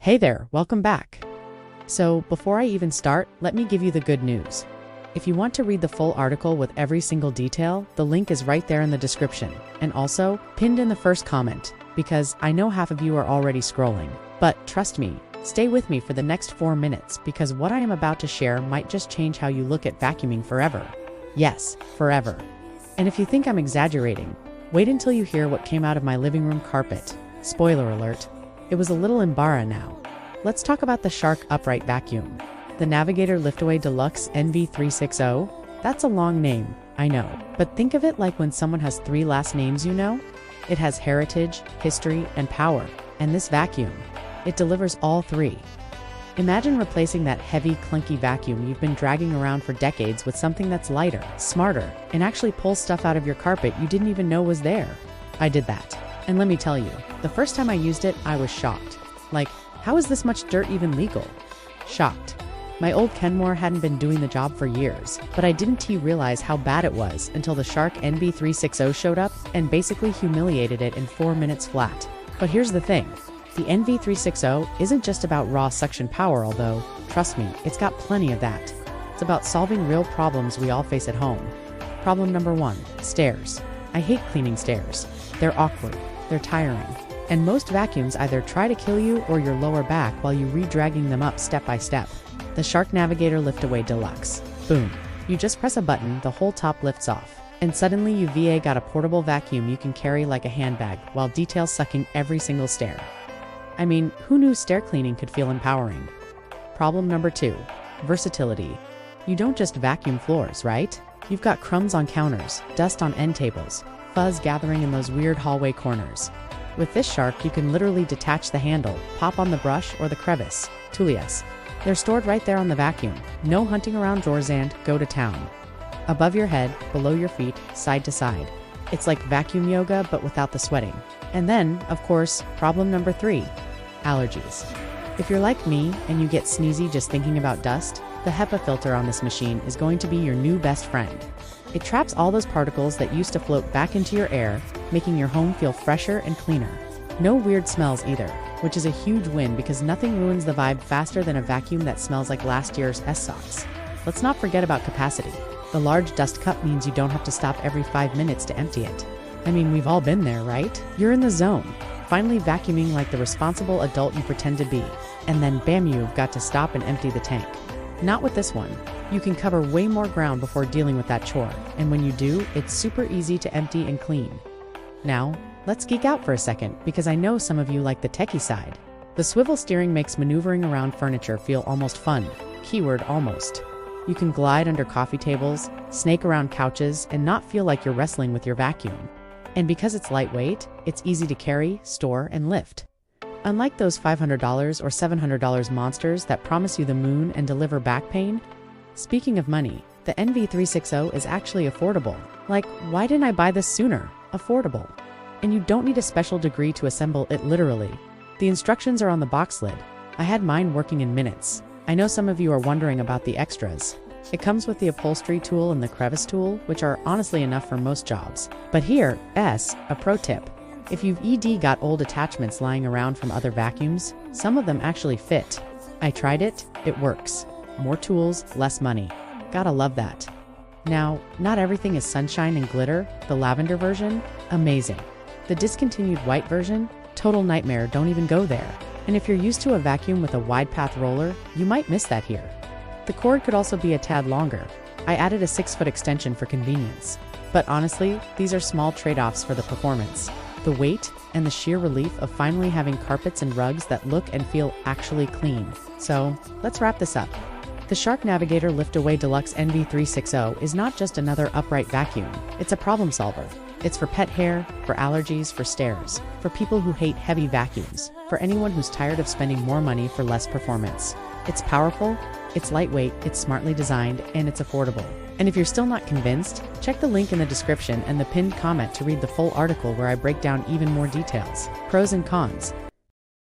Hey there, welcome back. So, before I even start, let me give you the good news. If you want to read the full article with every single detail, the link is right there in the description, and also pinned in the first comment, because I know half of you are already scrolling. But trust me, stay with me for the next 4 minutes because what I am about to share might just change how you look at vacuuming forever. Yes, forever. And if you think I'm exaggerating, wait until you hear what came out of my living room carpet. Spoiler alert, it was a little embarrassing now. Let's talk about the Shark upright vacuum. The Navigator Lift-Away Deluxe NV360? That's a long name, I know. But think of it like when someone has 3 last names, you know? It has heritage, history, and power. And this vacuum, it delivers all 3. Imagine replacing that heavy, clunky vacuum you've been dragging around for decades with something that's lighter, smarter, and actually pulls stuff out of your carpet you didn't even know was there. I did that. And let me tell you, the first time I used it, I was shocked. Like, how is this much dirt even legal? Shocked. My old Kenmore hadn't been doing the job for years, but I didn't realize how bad it was until the Shark NV360 showed up and basically humiliated it in 4 minutes flat. But here's the thing. The NV360 isn't just about raw suction power, although, trust me, it's got plenty of that. It's about solving real problems we all face at home. Problem number 1, stairs. I hate cleaning stairs. They're awkward, they're tiring, and most vacuums either try to kill you or your lower back while you re-dragging them up step by step. The Shark Navigator Lift-Away Deluxe. Boom. You just press a button, the whole top lifts off, and suddenly you've got a portable vacuum you can carry like a handbag while detail sucking every single stair. I mean, who knew stair cleaning could feel empowering? Problem number 2, versatility. You don't just vacuum floors, right? You've got crumbs on counters, dust on end tables, fuzz gathering in those weird hallway corners. With this Shark, you can literally detach the handle, pop on the brush or the crevice. Tulias. They're stored right there on the vacuum. No hunting around drawers and go to town. Above your head, below your feet, side to side. It's like vacuum yoga but without the sweating. And then, of course, problem number 3, allergies. If you're like me and you get sneezy just thinking about dust, the HEPA filter on this machine is going to be your new best friend. It traps all those particles that used to float back into your air, making your home feel fresher and cleaner. No weird smells either, which is a huge win because nothing ruins the vibe faster than a vacuum that smells like last year's S-Socks. Let's not forget about capacity. The large dust cup means you don't have to stop every 5 minutes to empty it. I mean, we've all been there, right? You're in the zone, finally vacuuming like the responsible adult you pretend to be, and then bam, you've got to stop and empty the tank. Not with this one. You can cover way more ground before dealing with that chore, and when you do, it's super easy to empty and clean. Now, let's geek out for a second, because I know some of you like the techie side. The swivel steering makes maneuvering around furniture feel almost fun. Keyword almost. You can glide under coffee tables, snake around couches, and not feel like you're wrestling with your vacuum. And because it's lightweight, it's easy to carry, store, and lift. Unlike those $500 or $700 monsters that promise you the moon and deliver back pain, speaking of money, the NV360 is actually affordable. Like, why didn't I buy this sooner? Affordable. And you don't need a special degree to assemble it literally. The instructions are on the box lid. I had mine working in minutes. I know some of you are wondering about the extras. It comes with the upholstery tool and the crevice tool, which are honestly enough for most jobs. But here, a pro tip. If you've got old attachments lying around from other vacuums, some of them actually fit. I tried it, it works. More tools, less money. Gotta love that. Now, not everything is sunshine and glitter. The lavender version, amazing. The discontinued white version, total nightmare, don't even go there. And if you're used to a vacuum with a wide path roller, you might miss that here. The cord could also be a tad longer. I added a 6-foot extension for convenience. But honestly, these are small trade-offs for the performance. The weight and the sheer relief of finally having carpets and rugs that look and feel actually clean. So, let's wrap this up. The Shark Navigator Lift-Away Deluxe NV360 is not just another upright vacuum. It's a problem solver. It's for pet hair, for allergies, for stairs, for people who hate heavy vacuums, for anyone who's tired of spending more money for less performance. It's powerful, it's lightweight, it's smartly designed, and it's affordable. And if you're still not convinced, check the link in the description and the pinned comment to read the full article where I break down even more details, pros and cons,